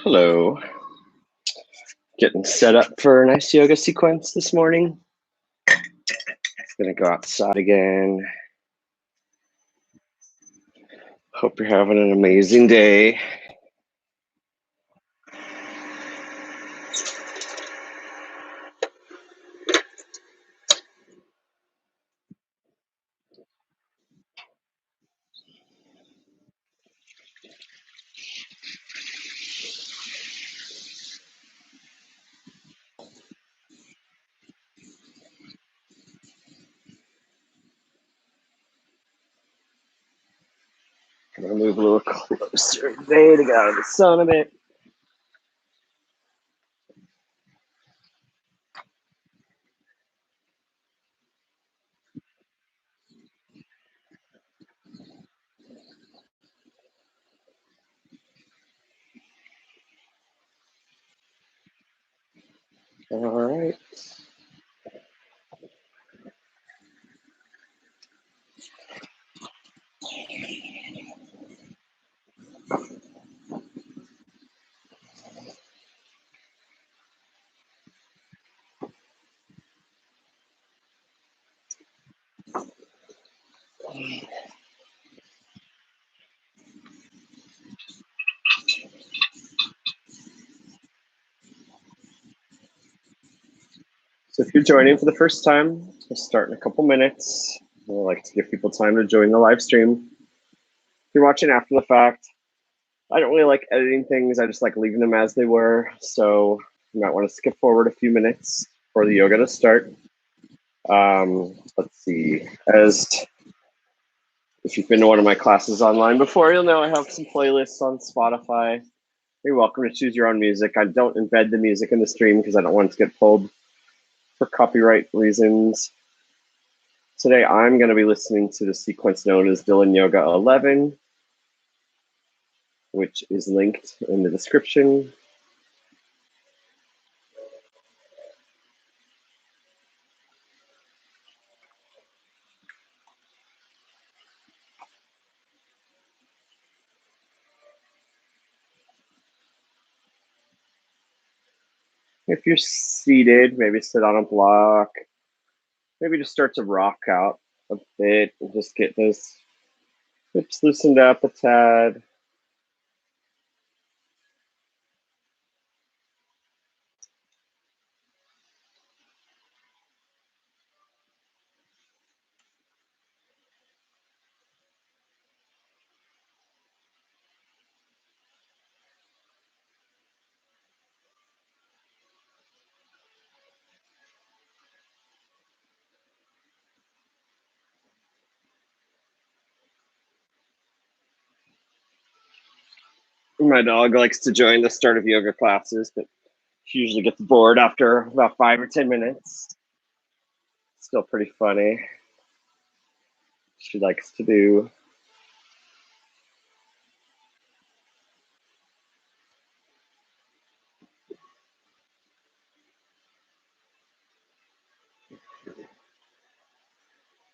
Hello. Getting set up for a nice yoga sequence this morning. Gonna go outside again. Hope you're having an amazing day. I'm gonna move a little closer today to get out of the sun a bit. All right. So if you're joining for the first time, we'll start in a couple minutes. I like to give people time to join the live stream. If you're watching after the fact, I don't really like editing things. I just like leaving them as they were. So you might want to skip forward a few minutes for the yoga to start. Let's see. If you've been to one of my classes online before, you'll know I have some playlists on Spotify. You're welcome to choose your own music. I don't embed the music in the stream because I don't want it to get pulled for copyright reasons. Today, I'm going to be listening to the sequence known as Dylan Yoga 11, which is linked in the description. If you're seated, maybe sit on a block. Maybe just start to rock out a bit and just get those hips loosened up a tad. My dog likes to join the start of yoga classes, but she usually gets bored after about 5 or 10 minutes. Still pretty funny. She likes to do.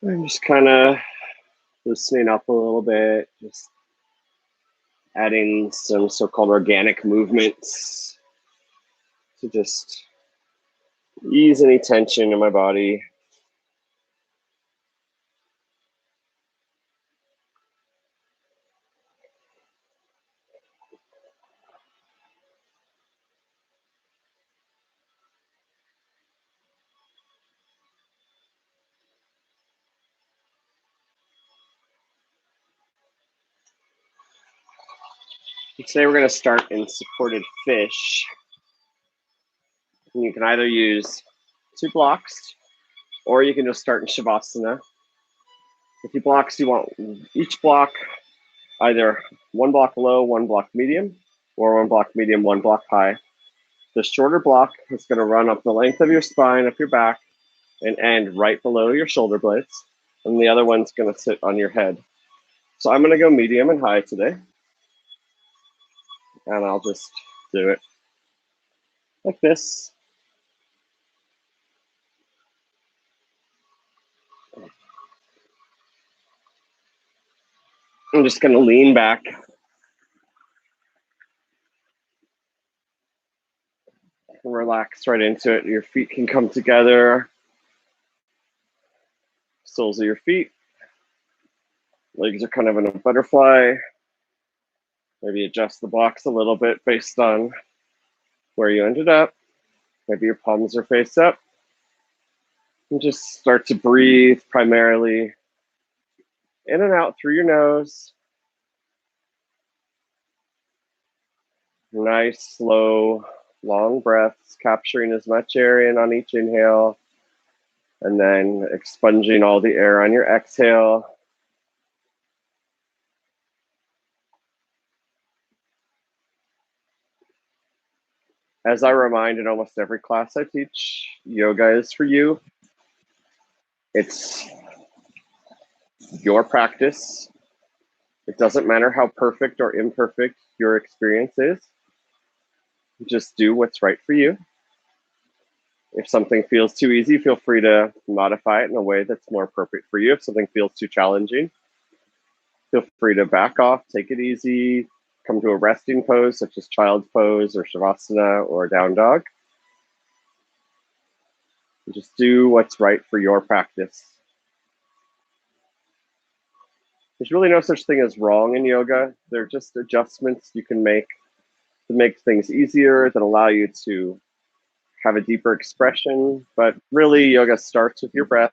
I'm just kind of loosening up a little bit, just adding some so-called organic movements to just ease any tension in my body. Today we're going to start in supported fish. And you can either use 2 blocks, or you can just start in Shavasana. With 2 blocks, you want each block either 1 block low, 1 block medium, or 1 block medium, 1 block high. The shorter block is going to run up the length of your spine, up your back, and end right below your shoulder blades. And the other one's going to sit on your head. So I'm going to go medium and high today. And I'll just do it like this. I'm just going to lean back. Relax right into it. Your feet can come together. Soles of your feet. Legs are kind of in a butterfly. Maybe adjust the blocks a little bit based on where you ended up. Maybe your palms are face up. And just start to breathe primarily in and out through your nose. Nice, slow, long breaths, capturing as much air in on each inhale, and then expunging all the air on your exhale. As I remind in almost every class I teach, yoga is for you. It's your practice. It doesn't matter how perfect or imperfect your experience is. Just do what's right for you. If something feels too easy, feel free to modify it in a way that's more appropriate for you. If something feels too challenging, feel free to back off, take it easy, come to a resting pose such as child's pose or shavasana or down dog. Just do what's right for your practice. There's really no such thing as wrong in yoga. They're just adjustments you can make to make things easier, that allow you to have a deeper expression. But really, yoga starts with your breath.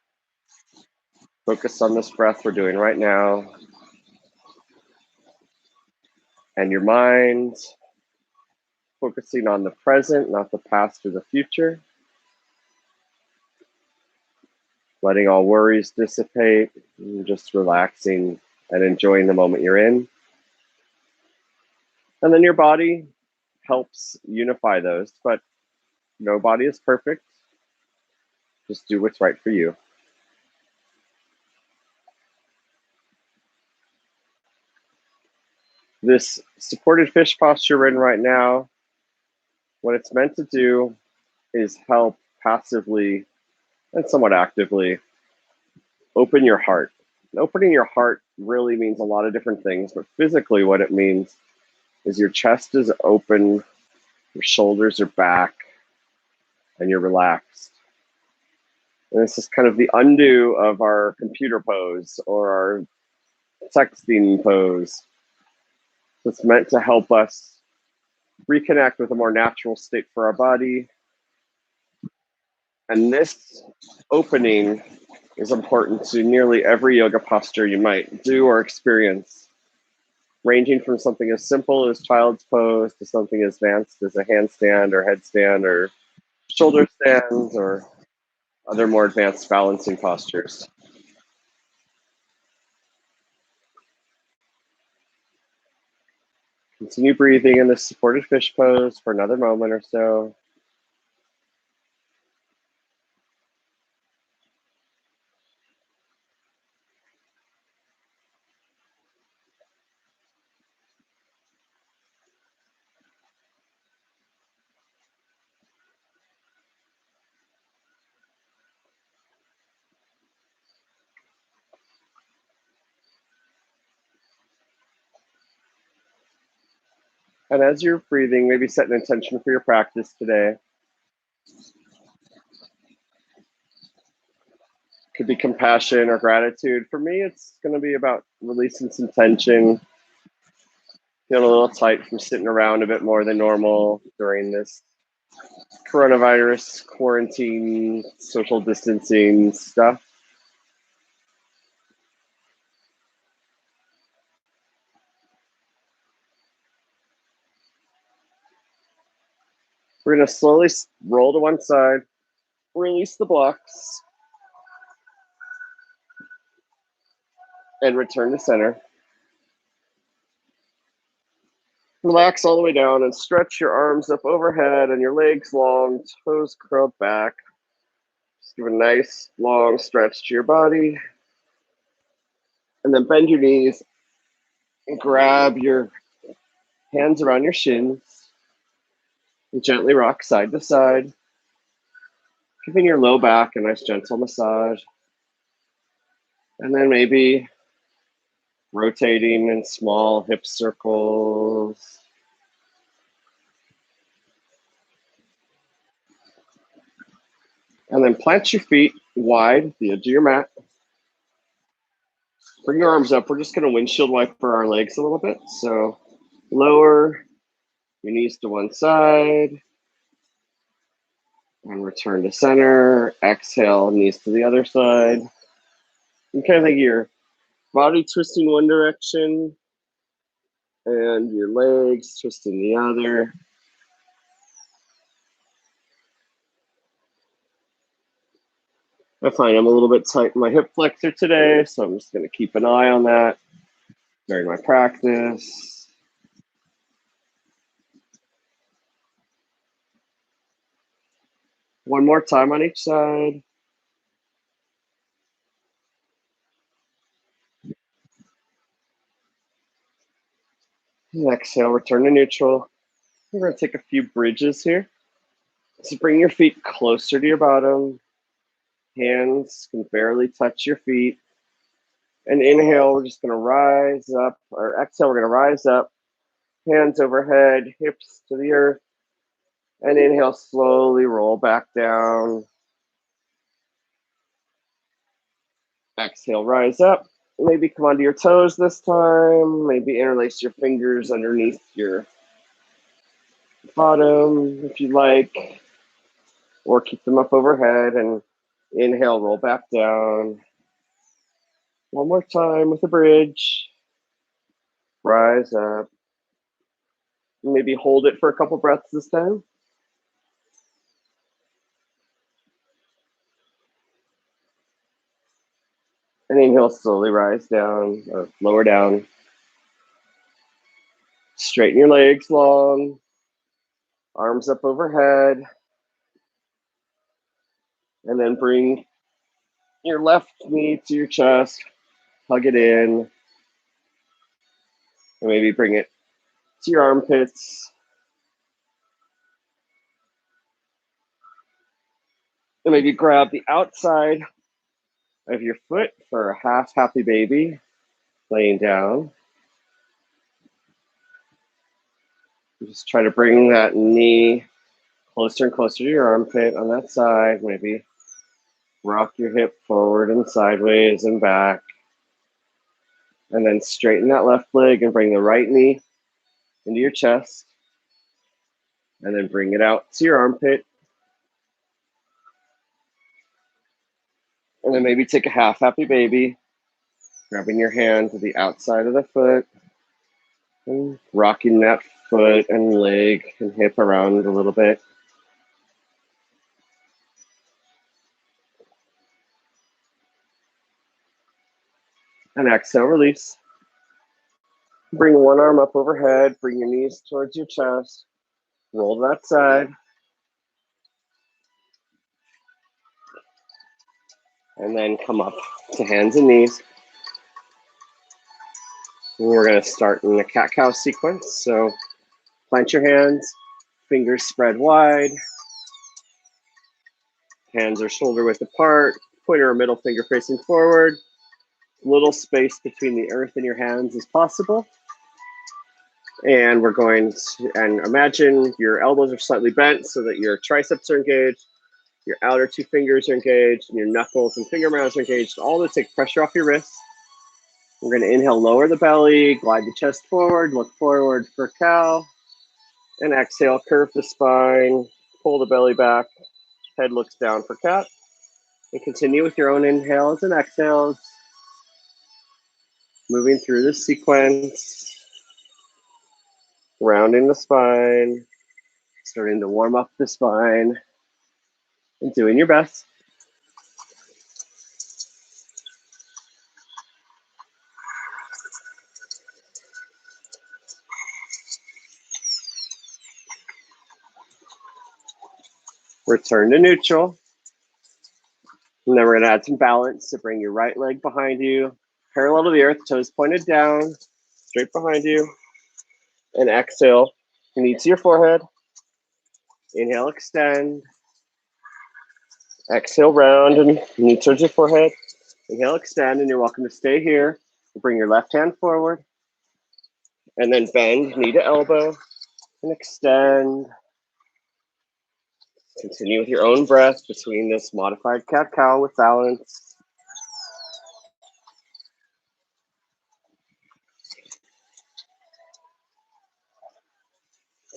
Focus on this breath we're doing right now. And your mind, focusing on the present, not the past or the future. Letting all worries dissipate, and just relaxing and enjoying the moment you're in. And then your body helps unify those, but no body is perfect. Just do what's right for you. This supported fish posture we're in right now, what it's meant to do is help passively and somewhat actively open your heart. And opening your heart really means a lot of different things, but physically what it means is your chest is open, your shoulders are back, and you're relaxed. And this is kind of the undo of our computer pose or our texting pose. So it's meant to help us reconnect with a more natural state for our body. And this opening is important to nearly every yoga posture you might do or experience, ranging from something as simple as child's pose to something as advanced as a handstand or headstand or shoulder stands or other more advanced balancing postures. Continue breathing in this supported fish pose for another moment or so. And as you're breathing, maybe set an intention for your practice today. Could be compassion or gratitude. For me, it's going to be about releasing some tension, feeling a little tight from sitting around a bit more than normal during this coronavirus, quarantine, social distancing stuff. We're going to slowly roll to one side, release the blocks, and return to center. Relax all the way down and stretch your arms up overhead and your legs long, toes curled back. Just give a nice long stretch to your body. And then bend your knees and grab your hands around your shins and gently rock side to side, giving your low back a nice gentle massage. And then maybe rotating in small hip circles. And then plant your feet wide, the edge of your mat. Bring your arms up. We're just going to windshield wiper our legs a little bit. So lower your knees to one side and return to center. Exhale, knees to the other side. You kind of think your body twisting one direction and your legs twisting the other. I find I'm a little bit tight in my hip flexor today, so I'm just going to keep an eye on that during my practice. One more time on each side. And exhale, return to neutral. We're going to take a few bridges here. So bring your feet closer to your bottom. Hands can barely touch your feet. And inhale, we're just going to rise up. Or exhale, we're going to rise up. Hands overhead, hips to the earth. And inhale, slowly roll back down. Exhale, rise up. Maybe come onto your toes this time. Maybe interlace your fingers underneath your bottom if you like. Or keep them up overhead and inhale, roll back down. One more time with a bridge. Rise up. Maybe hold it for a couple breaths this time. And inhale, slowly rise down or lower down. Straighten your legs long. Arms up overhead. And then bring your left knee to your chest. Hug it in. And maybe bring it to your armpits. And maybe grab the outside of your foot for a half happy baby, laying down. Just try to bring that knee closer and closer to your armpit on that side. Maybe rock your hip forward and sideways and back. And then straighten that left leg and bring the right knee into your chest. And then bring it out to your armpit. And then maybe take a half happy baby, grabbing your hand to the outside of the foot and rocking that foot and leg and hip around a little bit. And exhale, release. Bring one arm up overhead, bring your knees towards your chest, roll to that side. And then come up to hands and knees. And we're going to start in the cat-cow sequence. So plant your hands, fingers spread wide. Hands are shoulder width apart, pointer or middle finger facing forward. Little space between the earth and your hands as possible. And we're going to, and imagine your elbows are slightly bent so that your triceps are engaged, your outer two fingers are engaged, and your knuckles and finger mouths are engaged, all to take pressure off your wrists. We're going to inhale, lower the belly, glide the chest forward, look forward for cow, and exhale, curve the spine, pull the belly back, head looks down for cat, and continue with your own inhales and exhales, moving through this sequence, rounding the spine, starting to warm up the spine, and doing your best. Return to neutral. And then we're going to add some balance. So bring your right leg behind you, parallel to the earth, toes pointed down, straight behind you. And exhale, knee to your forehead. Inhale, extend. Exhale, round and knee towards your forehead. Inhale, extend, and you're welcome to stay here. Bring your left hand forward. And then bend knee to elbow and extend. Continue with your own breath between this modified cat-cow with balance.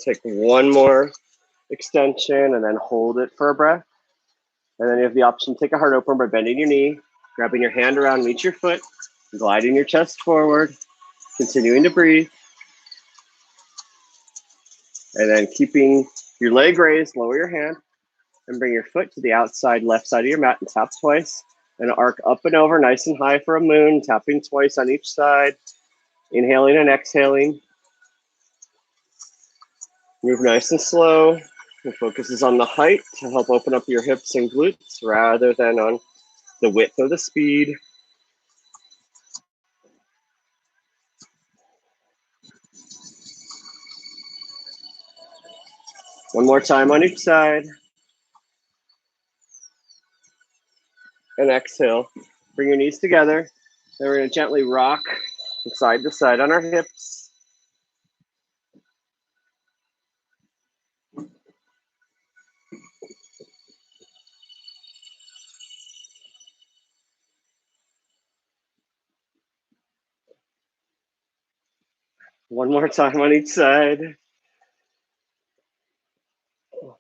Take one more extension and then hold it for a breath. And then you have the option to take a heart opener by bending your knee, grabbing your hand around, meet your foot, gliding your chest forward, continuing to breathe. And then keeping your leg raised, lower your hand and bring your foot to the outside left side of your mat and tap twice. And arc up and over nice and high for a moon, tapping twice on each side, inhaling and exhaling. Move nice and slow. The focus is on the height to help open up your hips and glutes rather than on the width or the speed. One more time on each side. And exhale. Bring your knees together. Then we're going to gently rock from side to side on our hips. One more time on each side.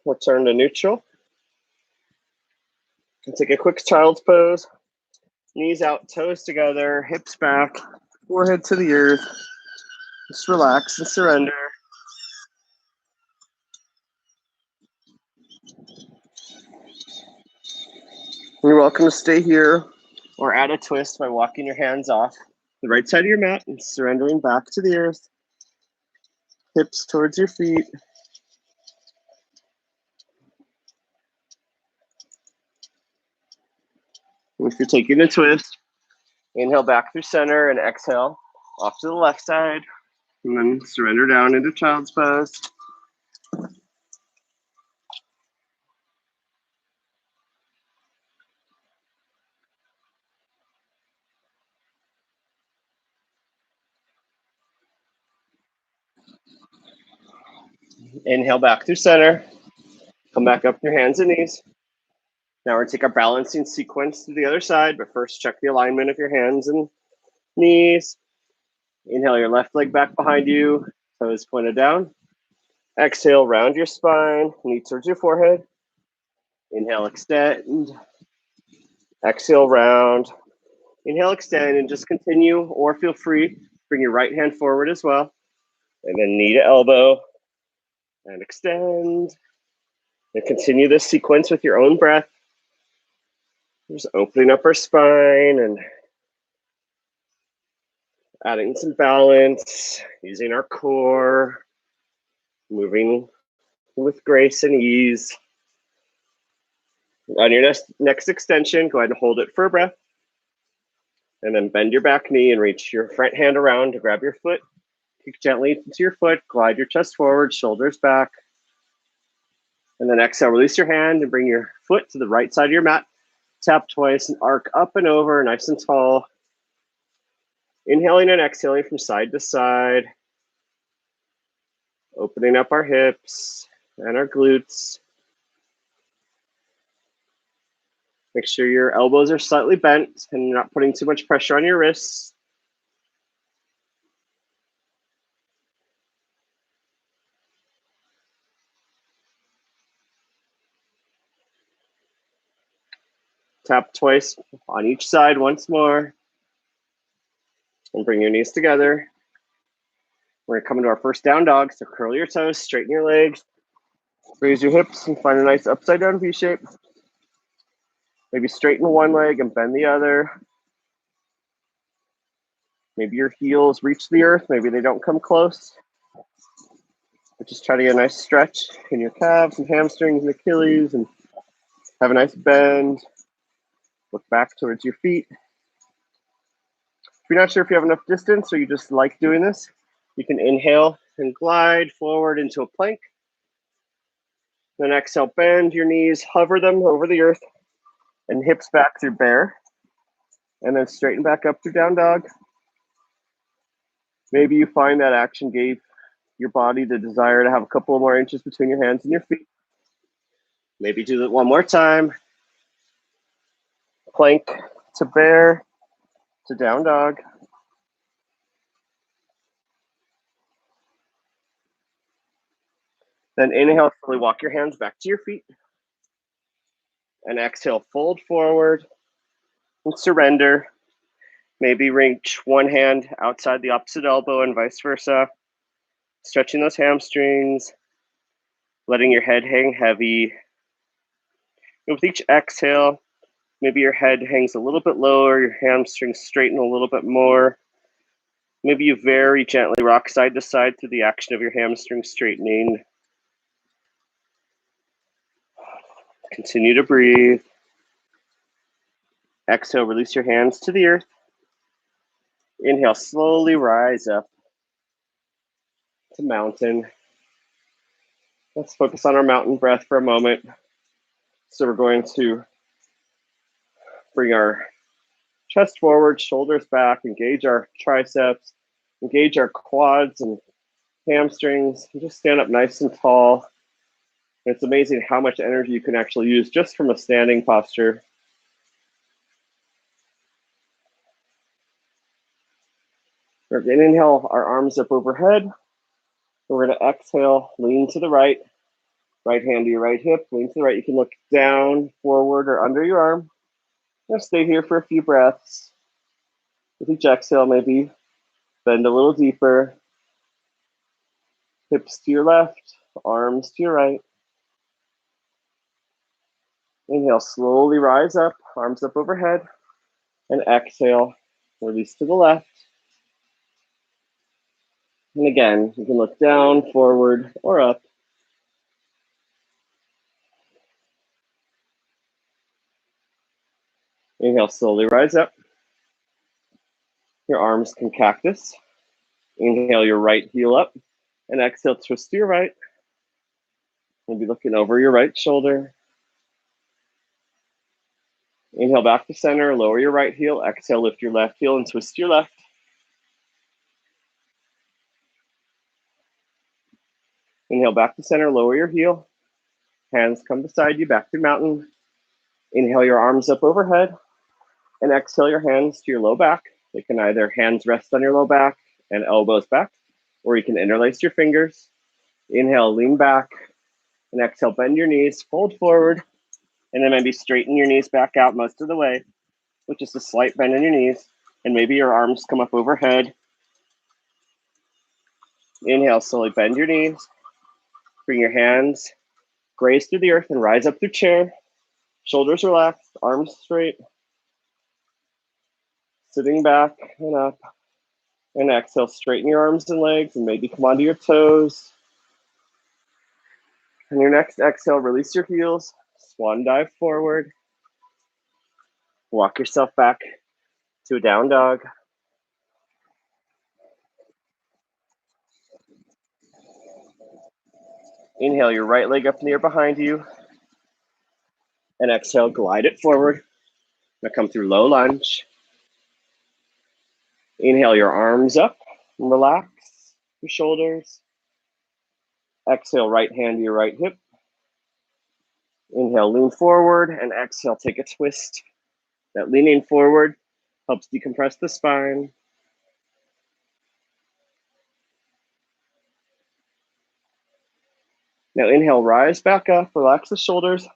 Return to neutral. And take a quick child's pose. Knees out, toes together, hips back, forehead to the earth. Just relax and surrender. You're welcome to stay here or add a twist by walking your hands off the right side of your mat and surrendering back to the earth. Hips towards your feet. And if you're taking a twist, inhale back through center and exhale off to the left side. And then surrender down into child's pose. Inhale back through center. Come back up to your hands and knees. Now we're going to take our balancing sequence to the other side, but first check the alignment of your hands and knees. Inhale your left leg back behind you, toes pointed down. Exhale, round your spine, knee towards your forehead. Inhale, extend. Exhale, round. Inhale, extend, and just continue, or feel free, bring your right hand forward as well. And then knee to elbow, and extend. And continue this sequence with your own breath. Just opening up our spine and adding some balance, using our core, moving with grace and ease. On your next extension, go ahead and hold it for a breath. And then bend your back knee and reach your front hand around to grab your foot. Kick gently into your foot, glide your chest forward, shoulders back. And then exhale, release your hand and bring your foot to the right side of your mat. Tap twice and arc up and over, nice and tall. Inhaling and exhaling from side to side. Opening up our hips and our glutes. Make sure your elbows are slightly bent and you're not putting too much pressure on your wrists. Tap twice on each side once more. And bring your knees together. We're gonna come into our first down dog. So curl your toes, straighten your legs, raise your hips and find a nice upside down V shape. Maybe straighten one leg and bend the other. Maybe your heels reach the earth, maybe they don't come close. But just try to get a nice stretch in your calves and hamstrings and Achilles and have a nice bend. Look back towards your feet. If you're not sure if you have enough distance or you just like doing this, you can inhale and glide forward into a plank. Then exhale, bend your knees, hover them over the earth, and hips back through bear. And then straighten back up through down dog. Maybe you find that action gave your body the desire to have a couple of more inches between your hands and your feet. Maybe do it one more time. Plank to bear to down dog. Then inhale, slowly walk your hands back to your feet. And exhale, fold forward and surrender. Maybe reach one hand outside the opposite elbow and vice versa. Stretching those hamstrings, letting your head hang heavy. And with each exhale, maybe your head hangs a little bit lower, your hamstrings straighten a little bit more. Maybe you very gently rock side to side through the action of your hamstring straightening. Continue to breathe. Exhale, release your hands to the earth. Inhale, slowly rise up to mountain. Let's focus on our mountain breath for a moment. So we're going to bring our chest forward, shoulders back, engage our triceps, engage our quads and hamstrings, and just stand up nice and tall. And it's amazing how much energy you can actually use just from a standing posture. We're going to inhale our arms up overhead. We're going to exhale, lean to the right. Right hand to your right hip, lean to the right. You can look down, forward, or under your arm. Just stay here for a few breaths. With each exhale, maybe bend a little deeper. Hips to your left, arms to your right. Inhale, slowly rise up, arms up overhead. And exhale, release to the left. And again, you can look down, forward, or up. Inhale, slowly rise up. Your arms can cactus. Inhale your right heel up. And exhale, twist to your right. Maybe looking over your right shoulder. Inhale back to center, lower your right heel. Exhale, lift your left heel and twist to your left. Inhale back to center, lower your heel. Hands come beside you, back to mountain. Inhale your arms up overhead. And exhale your hands to your low back. You can either hands rest on your low back and elbows back, or you can interlace your fingers. Inhale, lean back. And exhale, bend your knees, fold forward. And then maybe straighten your knees back out most of the way with just a slight bend in your knees. And maybe your arms come up overhead. Inhale, slowly bend your knees. Bring your hands, graze through the earth and rise up through chair. Shoulders relaxed, arms straight. Sitting back and up. And exhale, straighten your arms and legs and maybe come onto your toes. And your next exhale, release your heels. Swan dive forward. Walk yourself back to a down dog. Inhale your right leg up near behind you. And exhale, glide it forward. Now come through low lunge. Inhale your arms up and relax your shoulders. Exhale, right hand to your right hip. Inhale, lean forward, and exhale, take a twist. That leaning forward helps decompress the spine. Now inhale, rise back up, relax the shoulders.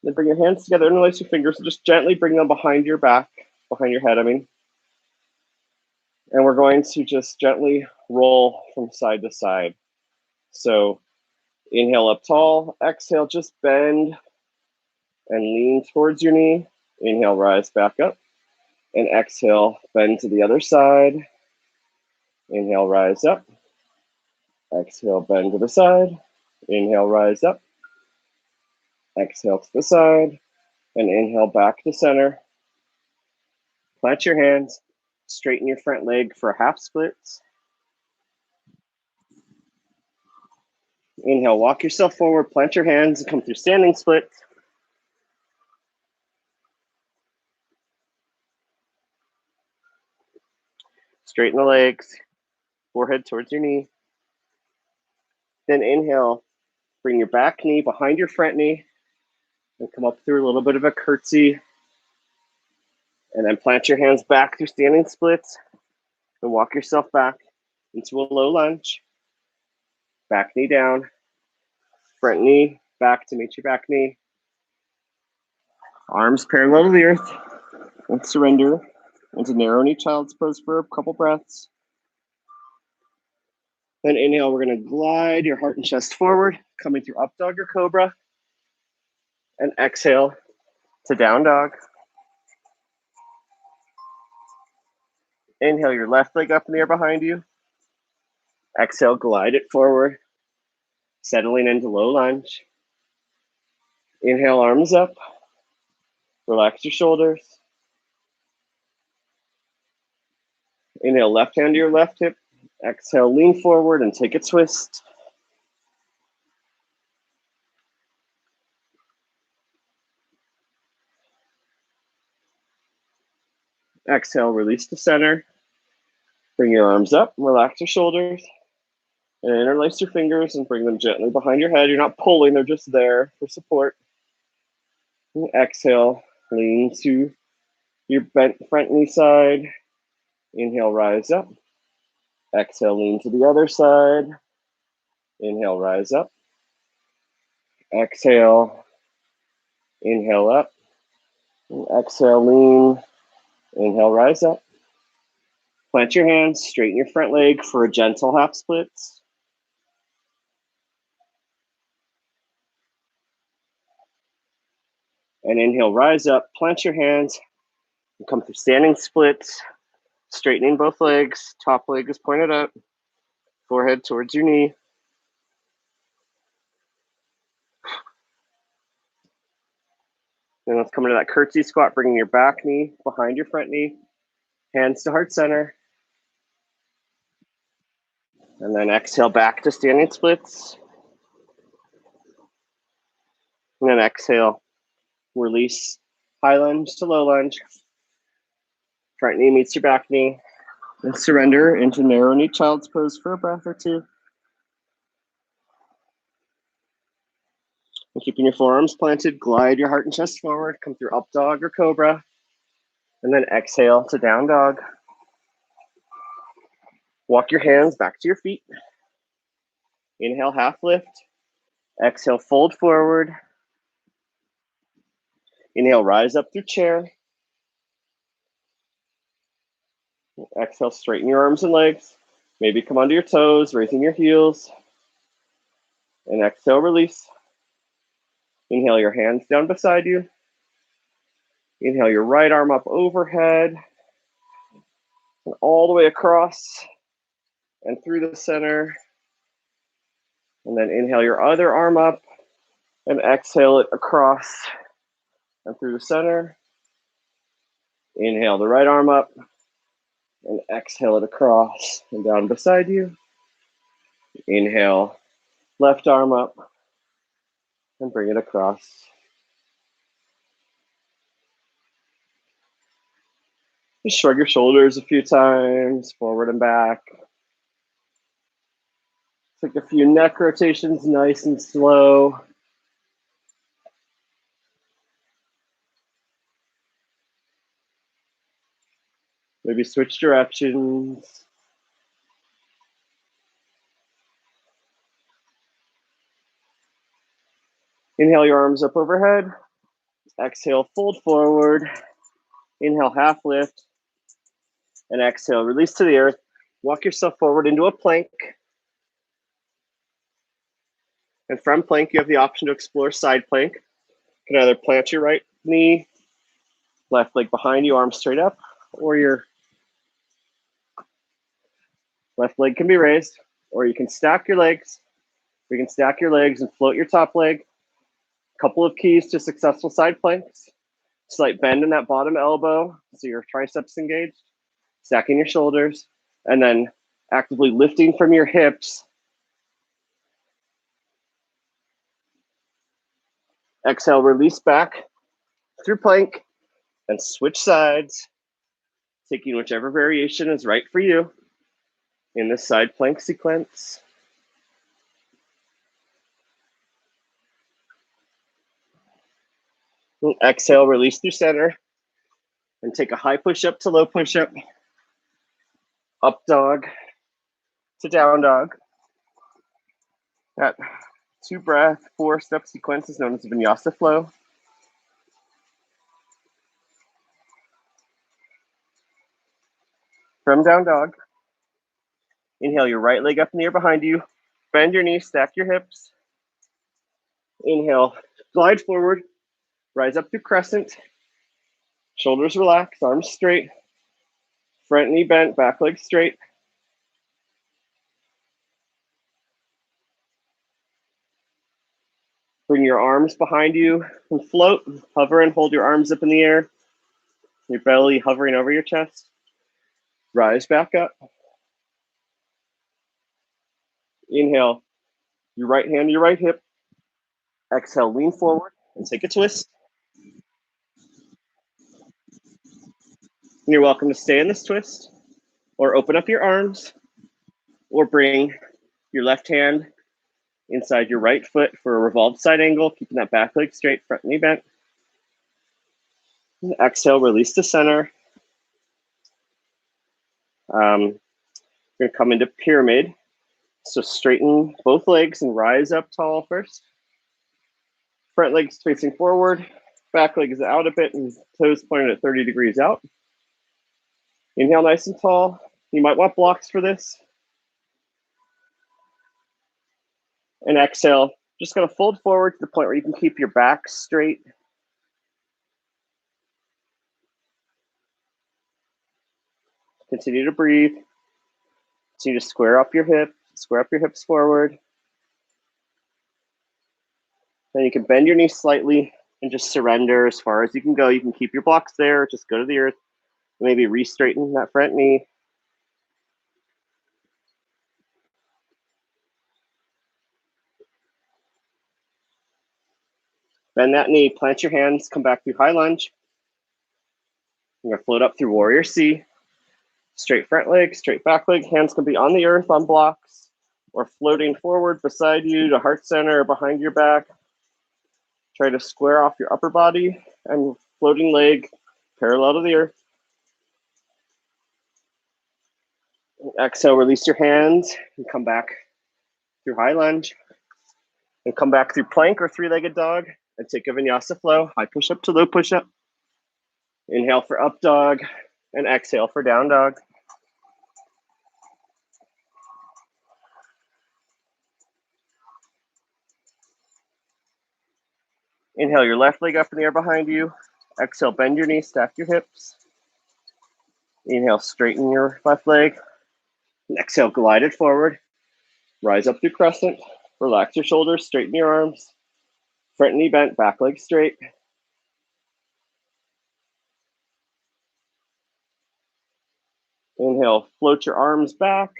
Then bring your hands together, interlace your fingers, and just gently bring them behind your back, behind your head, And we're going to just gently roll from side to side. So inhale up tall, exhale, just bend and lean towards your knee. Inhale, rise back up. And exhale, bend to the other side. Inhale, rise up. Exhale, bend to the side. Inhale, rise up. Exhale to the side. And inhale back to center. Plant your hands. Straighten your front leg for half splits. Inhale, walk yourself forward. Plant your hands and come through standing splits. Straighten the legs. Forehead towards your knee. Then inhale, bring your back knee behind your front knee. And come up through a little bit of a curtsy. And then plant your hands back through standing splits and walk yourself back into a low lunge. Back knee down, front knee back to meet your back knee. Arms parallel to the earth. And surrender into narrow knee child's pose for a couple breaths. Then inhale, we're going to glide your heart and chest forward, coming through up dog or cobra. And exhale to down dog. Inhale your left leg up in the air behind you. Exhale, glide it forward, settling into low lunge. Inhale, arms up. Relax your shoulders. Inhale, left hand to your left hip. Exhale, lean forward and take a twist. Exhale, release to center. Bring your arms up, relax your shoulders. And interlace your fingers and bring them gently behind your head. You're not pulling, they're just there for support. And exhale, lean to your bent front knee side. Inhale, rise up. Exhale, lean to the other side. Inhale, rise up. Exhale, inhale up. And exhale, lean. Inhale, rise up. Plant your hands, straighten your front leg for a gentle half splits. And inhale, rise up, plant your hands, and come through standing splits, straightening both legs. Top leg is pointed up, forehead towards your knee. Then let's come into that curtsy squat, bringing your back knee behind your front knee, hands to heart center. And then exhale back to standing splits. And then exhale, release high lunge to low lunge. Front knee meets your back knee. And surrender into narrow knee child's pose for a breath or two. And keeping your forearms planted, glide your heart and chest forward, come through up dog or cobra. And then exhale to down dog. Walk your hands back to your feet. Inhale, half lift. Exhale, fold forward. Inhale, rise up through chair. Exhale, straighten your arms and legs. Maybe come onto your toes, raising your heels. And exhale, release. Inhale your hands down beside you. Inhale your right arm up overhead. And all the way across and through the center. And then inhale your other arm up and exhale it across and through the center. Inhale the right arm up and exhale it across and down beside you. Inhale, left arm up and bring it across. Just shrug your shoulders a few times, forward and back. Take a few neck rotations, nice and slow. Maybe switch directions. Inhale your arms up overhead. Exhale, fold forward. Inhale, half lift. And exhale, release to the earth. Walk yourself forward into a plank. And from plank, you have the option to explore side plank. You can either plant your right knee, left leg behind you, arms straight up, or your left leg can be raised, or you can stack your legs. You can stack your legs and float your top leg. A couple of keys to successful side planks. Slight bend in that bottom elbow, so your triceps engaged. Stacking your shoulders, and then actively lifting from your hips. Exhale, release back through plank, and switch sides, taking whichever variation is right for you in this side plank sequence. And exhale, release through center. And take a high push-up to low push-up. Up dog to down dog. That 2-breath, 4-step sequence is known as Vinyasa flow. From down dog, inhale your right leg up in the air behind you. Bend your knees, stack your hips. Inhale, glide forward, rise up through crescent. Shoulders relaxed, arms straight. Front knee bent, back leg straight. Bring your arms behind you and float. Hover and hold your arms up in the air. Your belly hovering over your chest. Rise back up. Inhale, your right hand to your right hip. Exhale, lean forward and take a twist. And you're welcome to stay in this twist or open up your arms or bring your left hand inside your right foot for a revolved side angle, keeping that back leg straight, front knee bent. And exhale, release to center. We're going to come into pyramid. So straighten both legs and rise up tall first. Front leg's facing forward. Back leg is out a bit and toes pointed at 30 degrees out. Inhale nice and tall. You might want blocks for this. And exhale, just going to fold forward to the point where you can keep your back straight. Continue to breathe. Continue to square up your hips forward. Then you can bend your knees slightly and just surrender as far as you can go. You can keep your blocks there, just go to the earth. Maybe re-straighten that front knee. Bend that knee, plant your hands, come back through high lunge. You're gonna float up through warrior C. Straight front leg, straight back leg. Hands can be on the earth on blocks or floating forward beside you to heart center or behind your back. Try to square off your upper body and floating leg parallel to the earth. Exhale, release your hands and come back through high lunge. And come back through plank or three-legged dog and take a vinyasa flow. High push-up to low push-up. Inhale for up dog and exhale for down dog. Inhale your left leg up in the air behind you. Exhale, bend your knees, stack your hips. Inhale, straighten your left leg. And exhale, glide it forward. Rise up through crescent. Relax your shoulders, straighten your arms. Front knee bent, back leg straight. Inhale, float your arms back.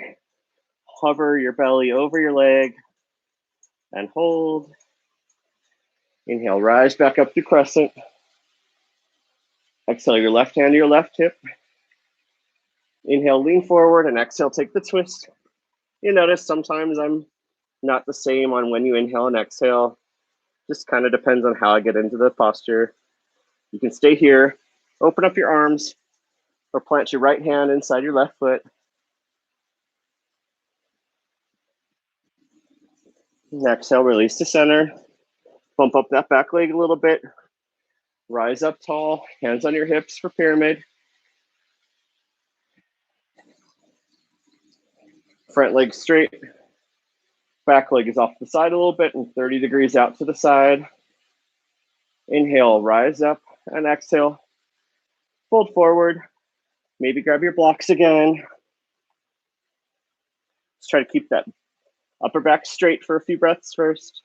Hover your belly over your leg and hold. Inhale, rise back up through crescent. Exhale your left hand to your left hip. Inhale, lean forward, and exhale, take the twist. You notice sometimes I'm not the same on when you inhale and exhale. Just kind of depends on how I get into the posture. You can stay here, open up your arms, or plant your right hand inside your left foot. And exhale, release to center. Bump up that back leg a little bit. Rise up tall, hands on your hips for pyramid. Front leg straight. Back leg is off the side a little bit and 30 degrees out to the side. Inhale, rise up, and exhale. Fold forward. Maybe grab your blocks again. Let's try to keep that upper back straight for a few breaths first.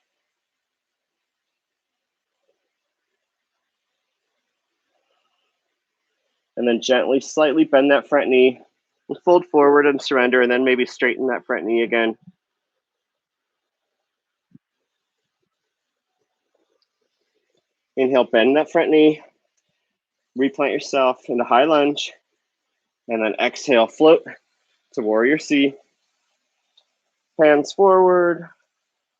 And then gently, slightly bend that front knee. And fold forward and surrender, and then maybe straighten that front knee again. Inhale, bend that front knee. Replant yourself into high lunge. And then exhale, float to warrior C. Hands forward,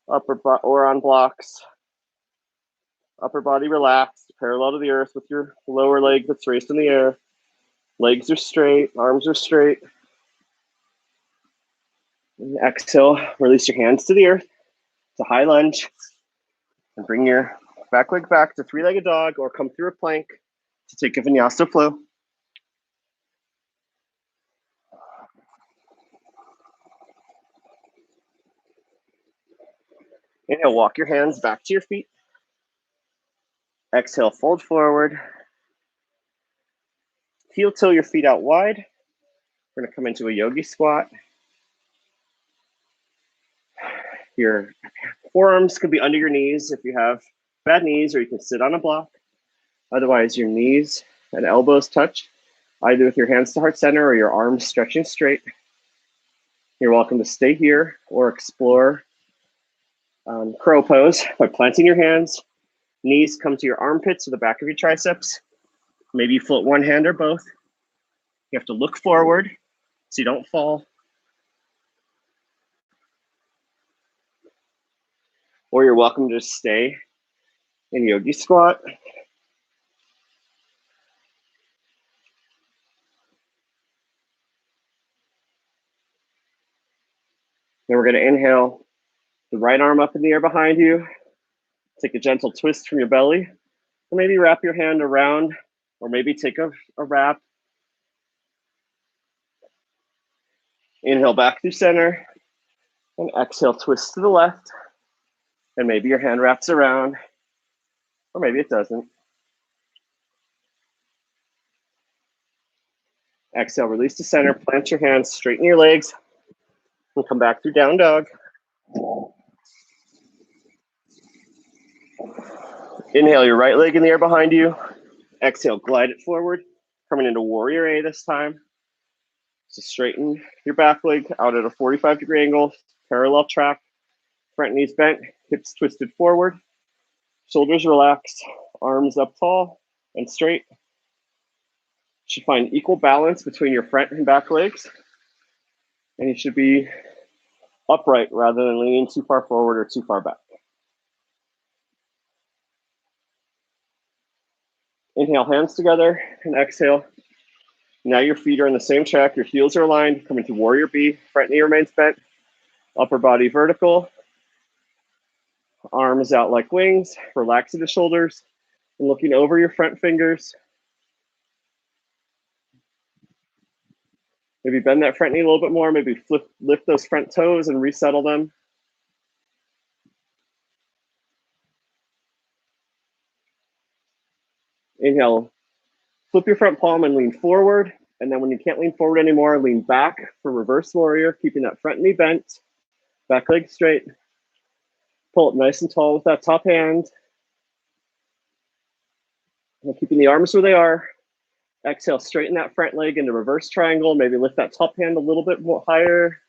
upper or on blocks. Upper body relaxed, parallel to the earth with your lower leg that's raised in the air. Legs are straight, arms are straight. And exhale, release your hands to the earth, to high lunge, and bring your back leg back to three-legged dog or come through a plank to take a vinyasa flow. Inhale, walk your hands back to your feet. Exhale, fold forward. Heel toe your feet out wide. We're gonna come into a yogi squat. Your forearms could be under your knees if you have bad knees, or you can sit on a block. Otherwise, your knees and elbows touch, either with your hands to heart center or your arms stretching straight. You're welcome to stay here or explore crow pose by planting your hands. Knees come to your armpits or the back of your triceps. Maybe you float one hand or both. You have to look forward so you don't fall. Or you're welcome to just stay in yogi squat. Then we're gonna inhale the right arm up in the air behind you. Take a gentle twist from your belly. Or maybe wrap your hand around, or maybe take a wrap. Inhale back through center, and exhale, twist to the left. And maybe your hand wraps around, or maybe it doesn't. Exhale, release to center, plant your hands, straighten your legs, and come back through down dog. Inhale your right leg in the air behind you. Exhale, glide it forward, coming into warrior A this time. So straighten your back leg out at a 45-degree angle, parallel track, front knees bent, hips twisted forward, shoulders relaxed, arms up tall and straight. You should find equal balance between your front and back legs, and you should be upright rather than leaning too far forward or too far back. Inhale, hands together, and exhale. Now your feet are in the same track, your heels are aligned, coming to warrior B, front knee remains bent, upper body vertical, arms out like wings, relaxing the shoulders, and looking over your front fingers. Maybe bend that front knee a little bit more, maybe lift those front toes and resettle them. Inhale, flip your front palm and lean forward. And then when you can't lean forward anymore, lean back for reverse warrior, keeping that front knee bent, back leg straight. Pull up nice and tall with that top hand. And keeping the arms where they are. Exhale, straighten that front leg into reverse triangle. Maybe lift that top hand a little bit more higher.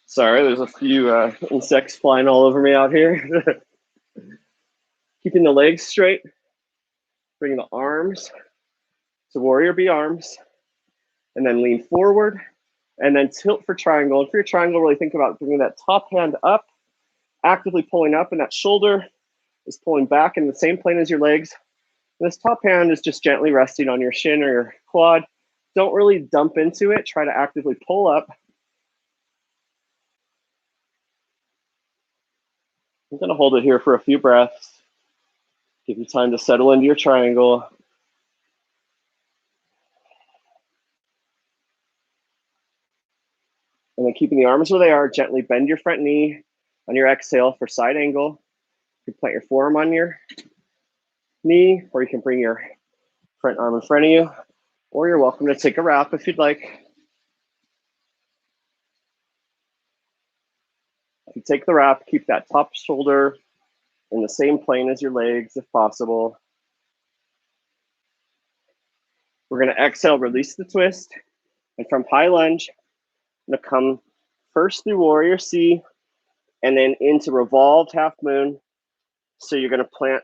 Sorry, there's a few insects flying all over me out here. Keeping the legs straight. Bring the arms to warrior B arms. And then lean forward. And then tilt for triangle. And for your triangle, really think about bringing that top hand up, actively pulling up, and that shoulder is pulling back in the same plane as your legs. And this top hand is just gently resting on your shin or your quad. Don't really dump into it. Try to actively pull up. I'm going to hold it here for a few breaths. Give you time to settle into your triangle. And then keeping the arms where they are, gently bend your front knee on your exhale for side angle. You can plant your forearm on your knee, or you can bring your front arm in front of you, or you're welcome to take a wrap if you'd like. If you take the wrap, keep that top shoulder in the same plane as your legs if possible. We're going to exhale, release the twist, and from high lunge, I'm going to come first through warrior C and then into revolved half moon. So you're going to plant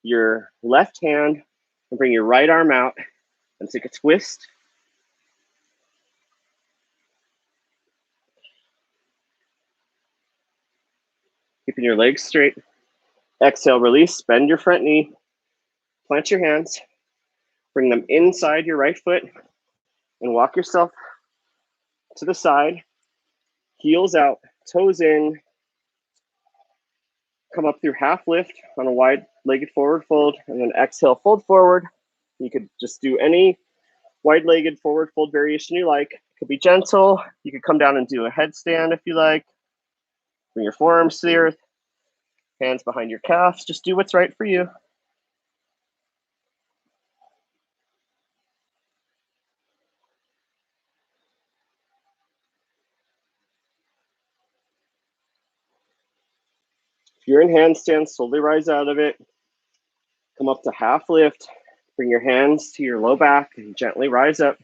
your left hand and bring your right arm out and take a twist. keeping your legs straight. Exhale, release, bend your front knee, plant your hands, bring them inside your right foot, and walk yourself to the side, heels out, toes in, come up through half lift on a wide-legged forward fold, and then exhale, fold forward. You could just do any wide-legged forward fold variation you like. It could be gentle. You could come down and do a headstand if you like. Bring your forearms to the earth, hands behind your calves. Just do what's right for you. If you're in handstand, slowly rise out of it. Come up to half lift. Bring your hands to your low back and gently rise up.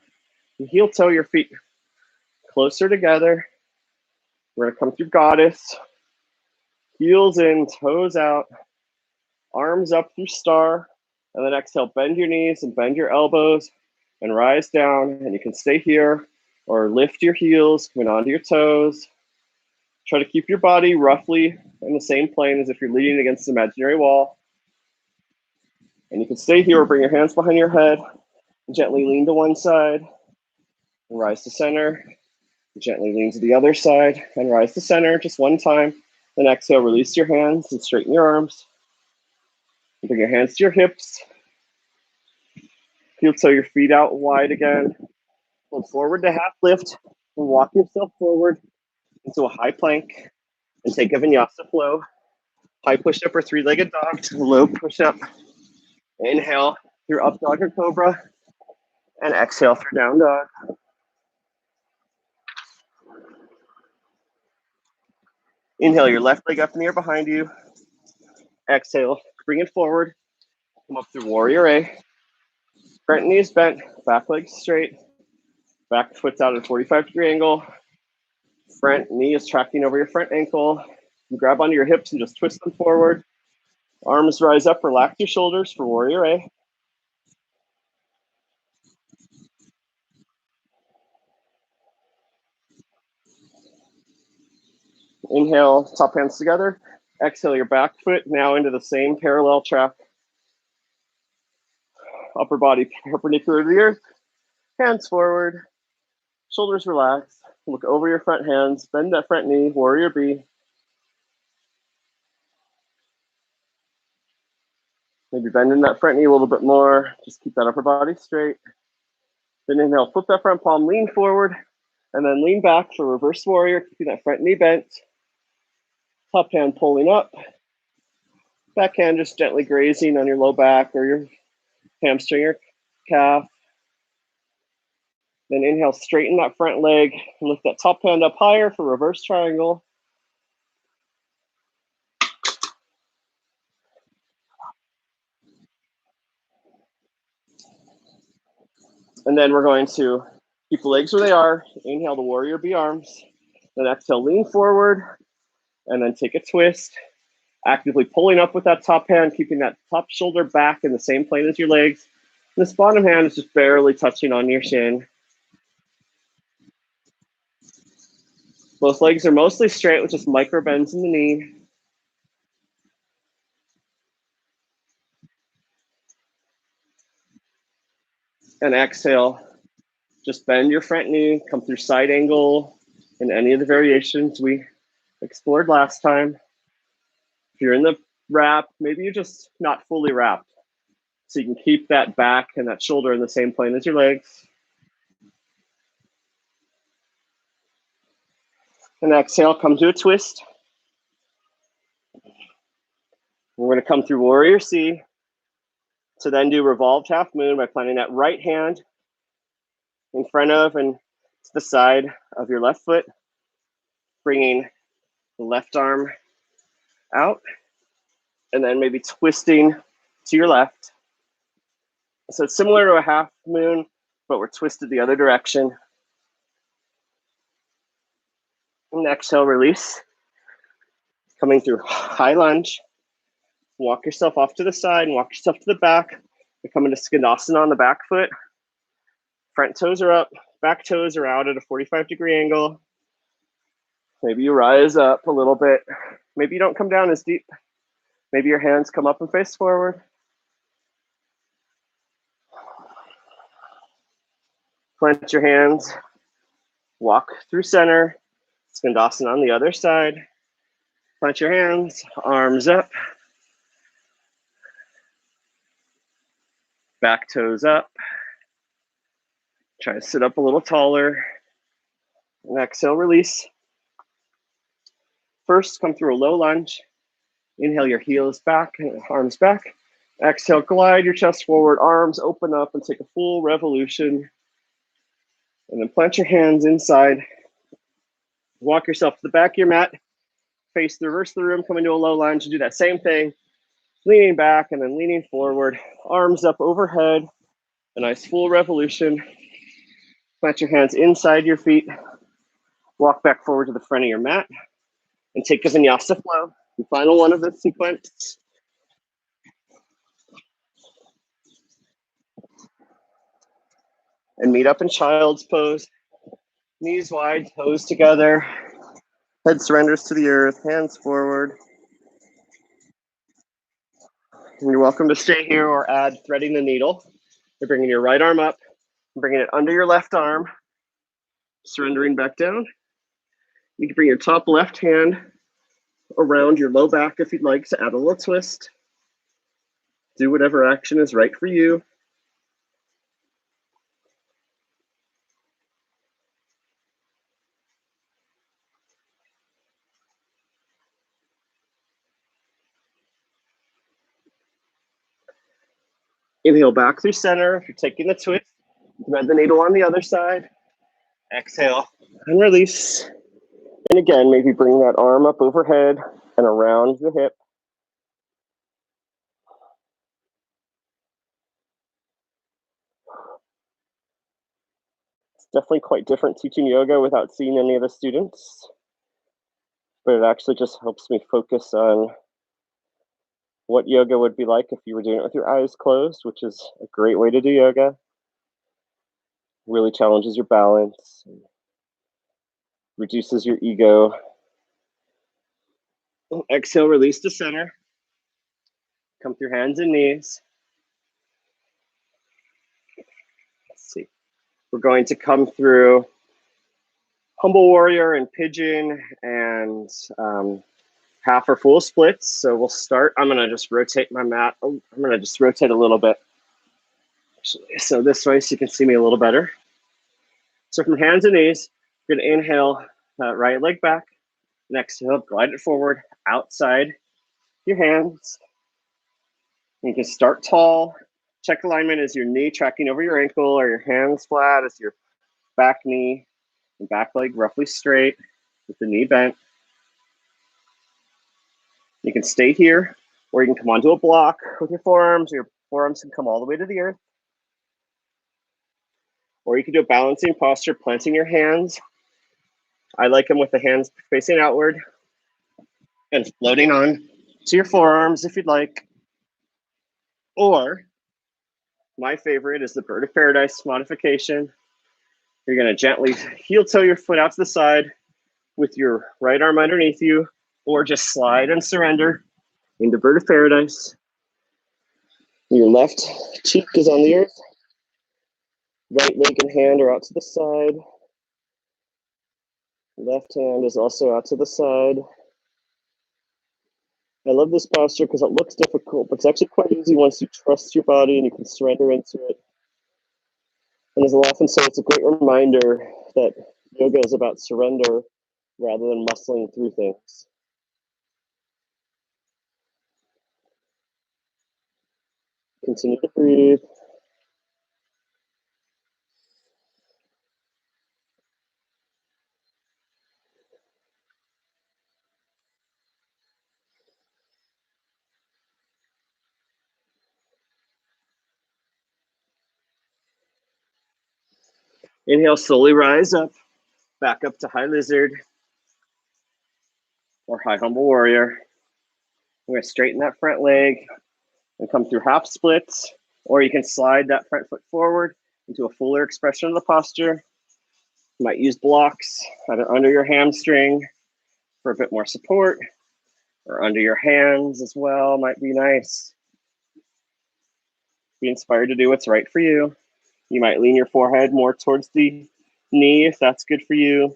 And heel toe your feet closer together. We're going to come through goddess. Heels in, toes out, arms up through star. And then exhale, bend your knees and bend your elbows and rise down. And you can stay here or lift your heels, coming onto your toes. Try to keep your body roughly in the same plane as if you're leaning against an imaginary wall. And you can stay here or bring your hands behind your head. Gently lean to one side and rise to center. Gently lean to the other side and rise to center just one time. Then exhale, release your hands and straighten your arms. And bring your hands to your hips. Heel toe your feet out wide again. Hold forward to half lift and walk yourself forward into a high plank and take a vinyasa flow. High push-up or three-legged dog, low push-up. Inhale through up dog or cobra, and exhale through down dog. Inhale your left leg up in the air behind you. Exhale, bring it forward. Come up through warrior A. Front knee is bent, back leg straight. Back foot's out at a 45-degree angle. Front knee is tracking over your front ankle. You grab onto your hips and just twist them forward. Arms rise up, relax your shoulders for warrior A. Inhale, top hands together. Exhale your back foot now into the same parallel track. Upper body perpendicular to the earth. Hands forward. Shoulders relaxed. Look over your front hands. Bend that front knee, warrior B. Maybe bending that front knee a little bit more. Just keep that upper body straight. Then inhale, flip that front palm, lean forward, and then lean back for reverse warrior, keeping that front knee bent. Top hand pulling up. Back hand just gently grazing on your low back or your hamstring or calf. Then inhale, straighten that front leg and lift that top hand up higher for reverse triangle. And then we're going to keep the legs where they are. Inhale the warrior B arms. Then exhale, lean forward and then take a twist. Actively pulling up with that top hand, keeping that top shoulder back in the same plane as your legs. And this bottom hand is just barely touching on your shin. Both legs are mostly straight with just micro bends in the knee. And exhale, just bend your front knee, come through side angle in any of the variations we explored last time. If you're in the wrap, maybe you're just not fully wrapped. So you can keep that back and that shoulder in the same plane as your legs. And exhale, come to a twist. We're going to come through warrior C to then do revolved half moon by planting that right hand in front of and to the side of your left foot, bringing the left arm out, and then maybe twisting to your left. So it's similar to a half moon, but we're twisted the other direction. And exhale, release. Coming through high lunge. Walk yourself off to the side and walk yourself to the back. You're coming to Skandasana on the back foot. Front toes are up, back toes are out at a 45-degree angle. Maybe you rise up a little bit. Maybe you don't come down as deep. Maybe your hands come up and face forward. Plant your hands, walk through center, Skandasana on the other side. Plant your hands, arms up, back toes up. Try to sit up a little taller. And exhale, release. First, come through a low lunge. Inhale your heels back and arms back. Exhale, glide your chest forward, arms open up and take a full revolution. And then plant your hands inside. Walk yourself to the back of your mat. Face the reverse of the room, come into a low lunge and do that same thing. Leaning back and then leaning forward. Arms up overhead. A nice full revolution. Plant your hands inside your feet. Walk back forward to the front of your mat. And take a Vinyasa flow. The final one of this sequence. And meet up in child's pose. Knees wide, toes together. Head surrenders to the earth, hands forward. And you're welcome to stay here or add threading the needle. You're bringing your right arm up, bringing it under your left arm, surrendering back down. You can bring your top left hand around your low back if you'd like to add a little twist. Do whatever action is right for you. Inhale back through center. If you're taking the twist, thread the needle on the other side. Exhale and release. And again, maybe bring that arm up overhead and around the hip. It's definitely quite different teaching yoga without seeing any of the students, but it actually just helps me focus on what yoga would be like if you were doing it with your eyes closed, which is a great way to do yoga. Really challenges your balance, reduces your ego. Exhale, release to center. Come through hands and knees. Let's see. We're going to come through humble warrior and pigeon and half or full splits. So we'll start. I'm going to just rotate my mat. I'm going to just rotate a little bit. Actually, so this way so you can see me a little better. So from hands and knees, you're going to inhale right leg back. Next, exhale, glide it forward outside your hands. You can start tall. Check alignment. Is your knee tracking over your ankle or your hands flat? Is your back knee and back leg roughly straight with the knee bent? You can stay here, or you can come onto a block with your forearms. Your forearms can come all the way to the earth. Or you can do a balancing posture, planting your hands. I like them with the hands facing outward and floating on to your forearms if you'd like. Or my favorite is the bird of paradise modification. You're going to gently heel toe your foot out to the side with your right arm underneath you, or just slide and surrender into bird of paradise. Your left cheek is on the earth. Right leg and hand are out to the side. Left hand is also out to the side. I love this posture because it looks difficult, but it's actually quite easy once you trust your body and you can surrender into it. And as I often say, it's a great reminder that yoga is about surrender rather than muscling through things. Continue to breathe. Inhale, slowly rise up, back up to high lizard or high humble warrior. We're going to straighten that front leg and come through half splits, or you can slide that front foot forward into a fuller expression of the posture. You might use blocks either under your hamstring for a bit more support, or under your hands as well might be nice. Be inspired to do what's right for you. You might lean your forehead more towards the knee if that's good for you.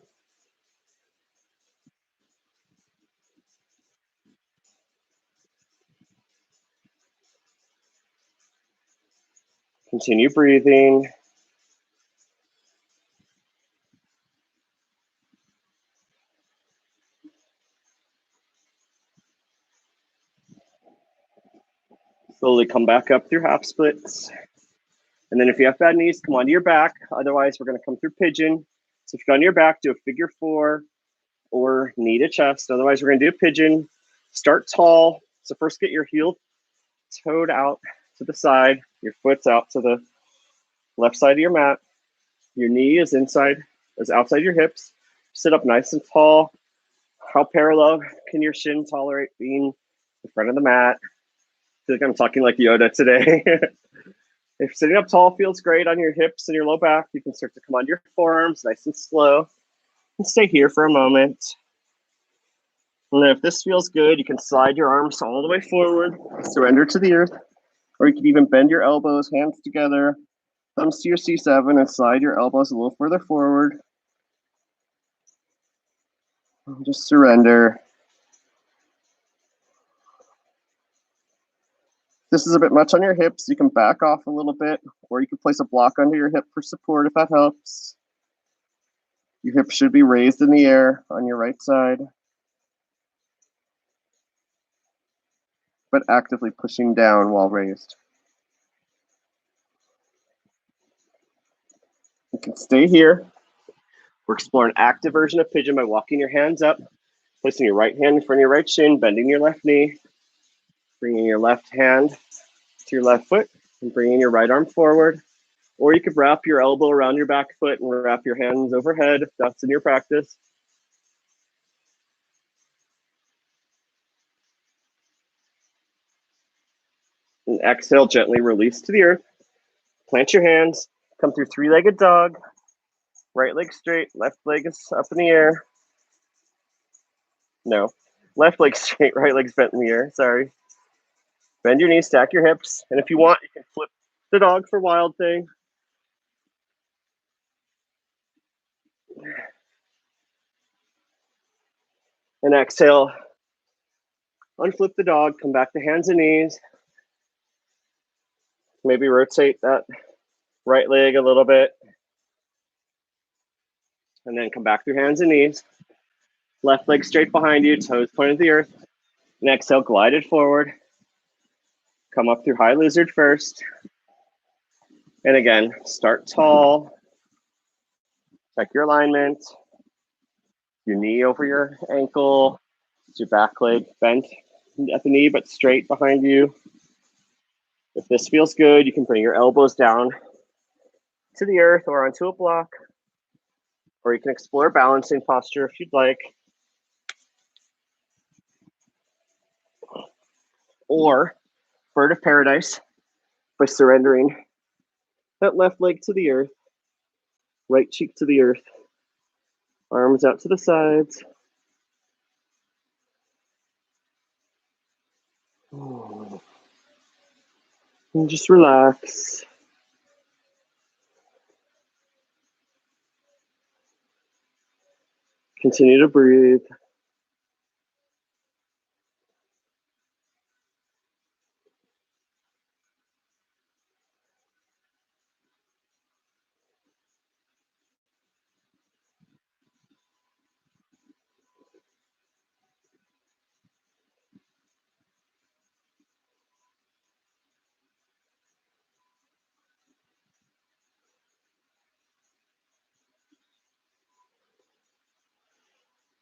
Continue breathing. Slowly come back up through half splits. And then if you have bad knees, come onto your back. Otherwise, we're going to come through pigeon. So if you're on your back, do a figure 4 or knee to chest. Otherwise, we're going to do a pigeon. Start tall. So first get your heel toed out to the side. Your foot's out to the left side of your mat. Your knee is outside your hips. Sit up nice and tall. How parallel can your shin tolerate being in front of the mat? I feel like I'm talking like Yoda today. If sitting up tall feels great on your hips and your low back, you can start to come onto your forearms nice and slow. And stay here for a moment. And then if this feels good, you can slide your arms all the way forward, surrender to the earth, or you can even bend your elbows, hands together, thumbs to your C7, and slide your elbows a little further forward. And just surrender. If this is a bit much on your hips, you can back off a little bit, or you can place a block under your hip for support if that helps. Your hips should be raised in the air on your right side, but actively pushing down while raised. You can stay here. We're exploring an active version of pigeon by walking your hands up, placing your right hand in front of your right shin, bending your left knee, bringing your left hand to your left foot, and bringing your right arm forward. Or you could wrap your elbow around your back foot and wrap your hands overhead if that's in your practice. And exhale, gently release to the earth. Plant your hands, come through three-legged dog. Right leg straight, left leg is up in the air. No, left leg straight, right leg's bent in the air, sorry. Bend your knees, stack your hips, and if you want, you can flip the dog for wild thing. And exhale, unflip the dog, come back to hands and knees. Maybe rotate that right leg a little bit. And then come back through hands and knees. Left leg straight behind you, toes pointed to the earth. And exhale, glide it forward. Come up through high lizard first. And again, start tall. Check your alignment. Your knee over your ankle. Your back leg bent at the knee, but straight behind you. If this feels good, you can bring your elbows down to the earth or onto a block. Or you can explore balancing posture if you'd like. Or bird of paradise by surrendering that left leg to the earth, right cheek to the earth, arms out to the sides. And just relax. Continue to breathe.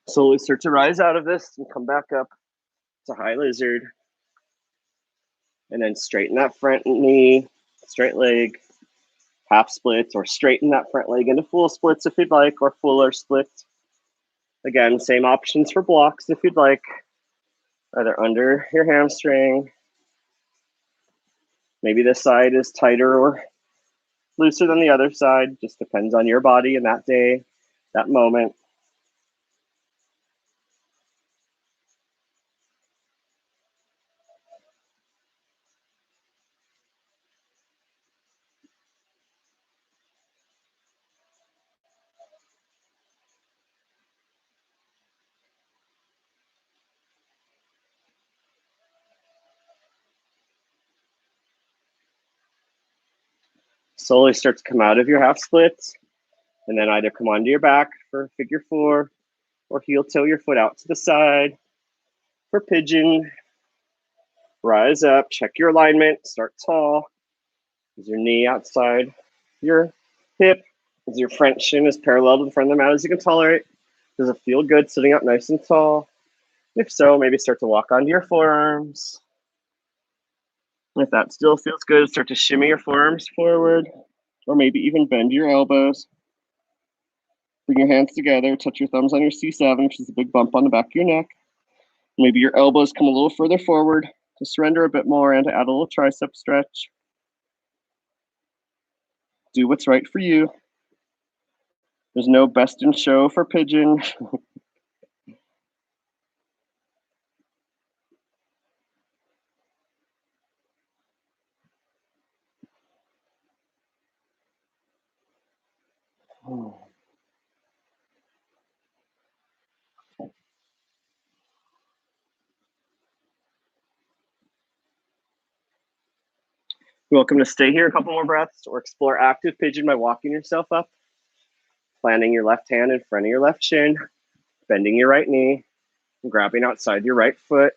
Slowly start to rise out of this and come back up to high lizard. And then straighten that front knee, straight leg, half splits, or straighten that front leg into full splits if you'd like, or fuller splits. Again, same options for blocks if you'd like, either under your hamstring. Maybe this side is tighter or looser than the other side, just depends on your body and that day, that moment. slowly start to come out of your half splits, and then either come onto your back for figure 4 or heel toe your foot out to the side for pigeon. Rise up, check your alignment, start tall. Is your knee outside your hip? Is your front shin as parallel to the front of the mat as you can tolerate? Does it feel good sitting up nice and tall? If so, maybe start to walk onto your forearms. If that still feels good, start to shimmy your forearms forward, or maybe even bend your elbows. Bring your hands together, touch your thumbs on your C7, which is a big bump on the back of your neck. Maybe your elbows come a little further forward to surrender a bit more and to add a little tricep stretch. Do what's right for you. There's no best in show for pigeon. You're welcome to stay here a couple more breaths or explore active pigeon by walking yourself up, planting your left hand in front of your left shin, bending your right knee, and grabbing outside your right foot,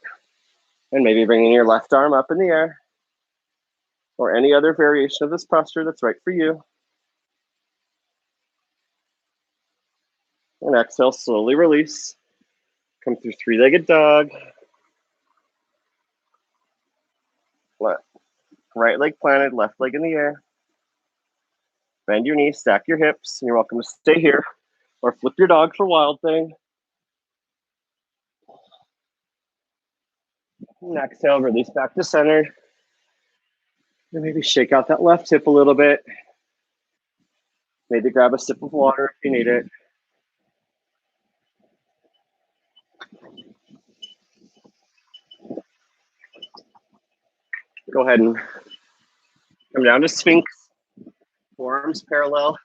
and maybe bringing your left arm up in the air, or any other variation of this posture that's right for you. And exhale, slowly release. Come through three-legged dog. Right leg planted, left leg in the air. Bend your knees, stack your hips, and you're welcome to stay here or flip your dog for wild thing. And exhale, release back to center. And maybe shake out that left hip a little bit. Maybe grab a sip of water if you need it. Go ahead and come down to Sphinx. Forearms parallel.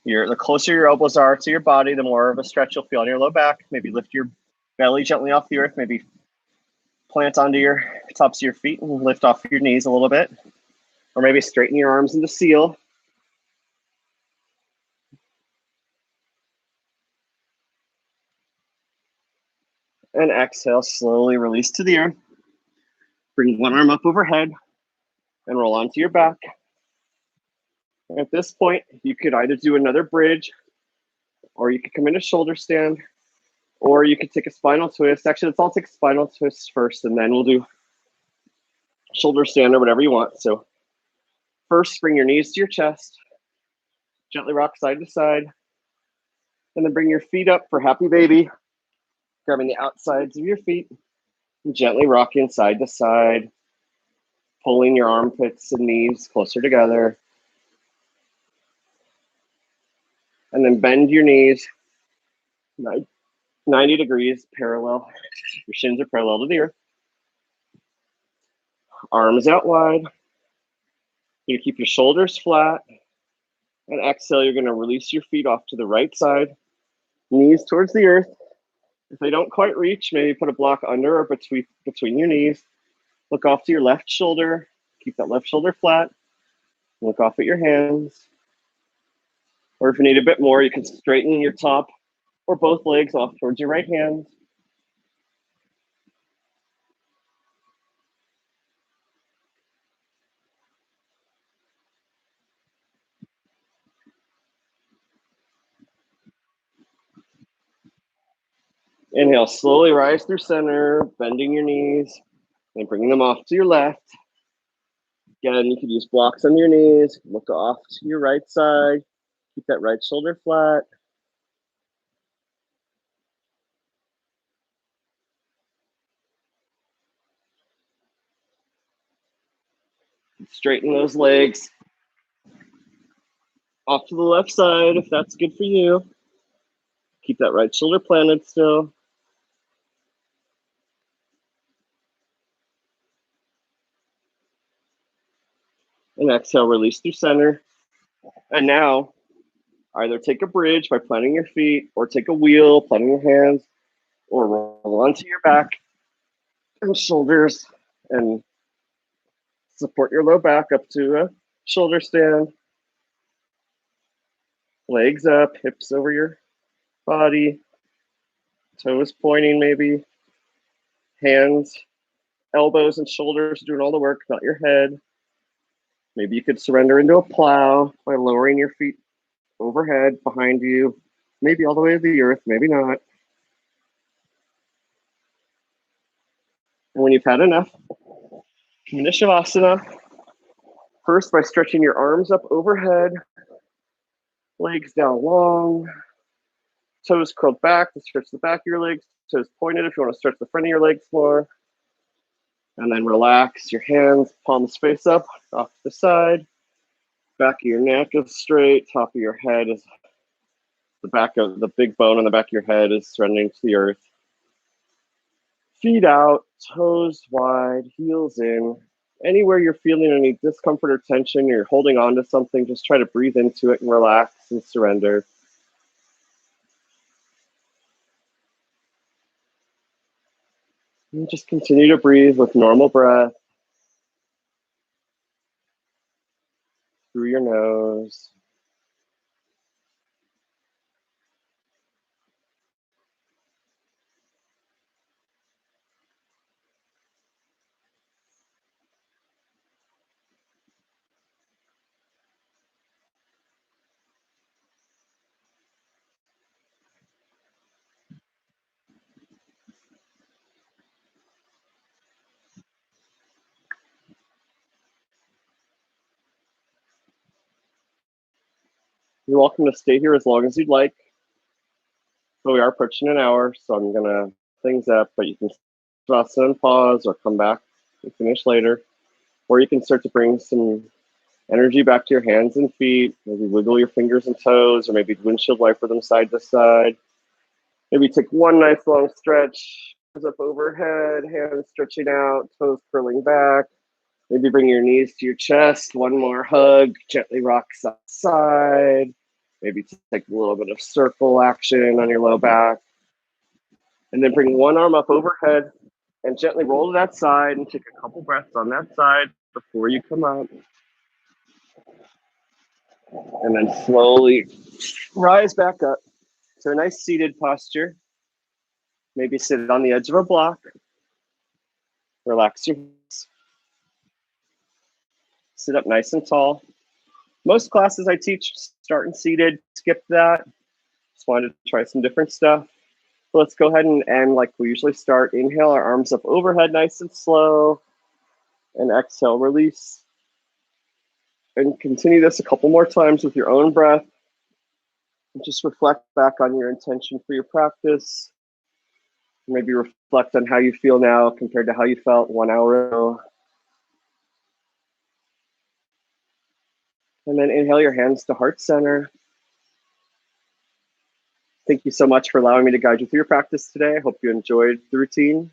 The closer your elbows are to your body, the more of a stretch you'll feel on your low back. Maybe lift your belly gently off the earth. Maybe plant onto your tops of your feet and lift off your knees a little bit. Or maybe straighten your arms into seal. And exhale, slowly release to the earth. Bring one arm up overhead and roll onto your back. At this point, you could either do another bridge, or you could come into shoulder stand, or you could take a spinal twist. Actually, let's all take a spinal twist first, and then we'll do shoulder stand or whatever you want. So first, bring your knees to your chest. Gently rock side to side. And then bring your feet up for happy baby. Grabbing the outsides of your feet. And gently rocking side to side. Pulling your armpits and knees closer together. And then bend your knees 90 degrees parallel. Your shins are parallel to the earth. Arms out wide. You keep your shoulders flat. And exhale, you're going to release your feet off to the right side. Knees towards the earth. If they don't quite reach, maybe put a block under or between your knees. Look off to your left shoulder. Keep that left shoulder flat. Look off at your hands. Or if you need a bit more, you can straighten your top or both legs off towards your right hand. Inhale, slowly rise through center, bending your knees and bringing them off to your left. Again, you could use blocks on your knees. Look off to your right side. Keep that right shoulder flat. Straighten those legs off to the left side if that's good for you. Keep that right shoulder planted still. And exhale, release through center. And now, either take a bridge by planting your feet, or take a wheel, planting your hands, or roll onto your back and shoulders and Support your low back up to a shoulder stand. Legs up, hips over your body, toes pointing maybe, hands, elbows and shoulders doing all the work, not your head. Maybe you could surrender into a plow by lowering your feet overhead, behind you, maybe all the way to the earth, maybe not. And when you've had enough, come into Shavasana. First by stretching your arms up overhead, legs down long, toes curled back to stretch the back of your legs, toes pointed if you want to stretch the front of your legs more. And then relax your hands, palms face up, off to the side. Back of your neck is straight, top of your head is the back of the big bone on the back of your head is surrendering to the earth. Feet out, toes wide, heels in. Anywhere you're feeling any discomfort or tension, you're holding on to something, just try to breathe into it and relax and surrender. And just continue to breathe with normal breath through your nose. You're welcome to stay here as long as you'd like. But we are approaching an hour, so I'm gonna things up, but you can stop and pause or come back and finish later. Or you can start to bring some energy back to your hands and feet. Maybe wiggle your fingers and toes, or maybe windshield wiper them side to side. Maybe take one nice long stretch, hands up overhead, hands stretching out, toes curling back. Maybe bring your knees to your chest, one more hug, gently rock side. Maybe take a little bit of circle action on your low back. And then bring one arm up overhead and gently roll to that side and take a couple breaths on that side before you come up. And then slowly rise back up to a nice seated posture. Maybe sit on the edge of a block. Relax your hips. Sit up nice and tall. Most classes I teach starting seated, skip that. Just wanted to try some different stuff. So let's go ahead and end like we usually start. Inhale our arms up overhead nice and slow. And exhale, release. And continue this a couple more times with your own breath. And just reflect back on your intention for your practice. Maybe reflect on how you feel now compared to how you felt 1 hour ago. And then inhale your hands to heart center. Thank you so much for allowing me to guide you through your practice today. I hope you enjoyed the routine. Feel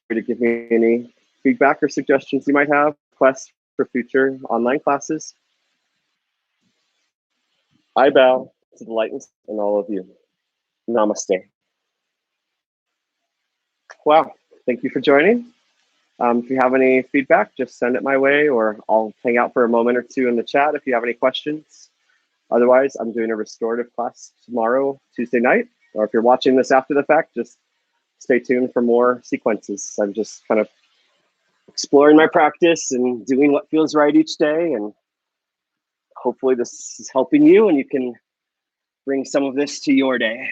free to give me any feedback or suggestions you might have, requests for future online classes. I bow to the light in all of you. Namaste. Wow, thank you for joining. If you have any feedback, just send it my way, or I'll hang out for a moment or two in the chat if you have any questions. Otherwise, I'm doing a restorative class tomorrow, Tuesday night, or if you're watching this after the fact, just stay tuned for more sequences. I'm just kind of exploring my practice and doing what feels right each day, and hopefully this is helping you and you can bring some of this to your day.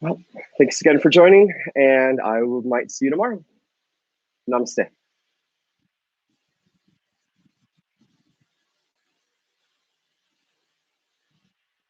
Well, thanks again for joining, and I might see you tomorrow. Namaste.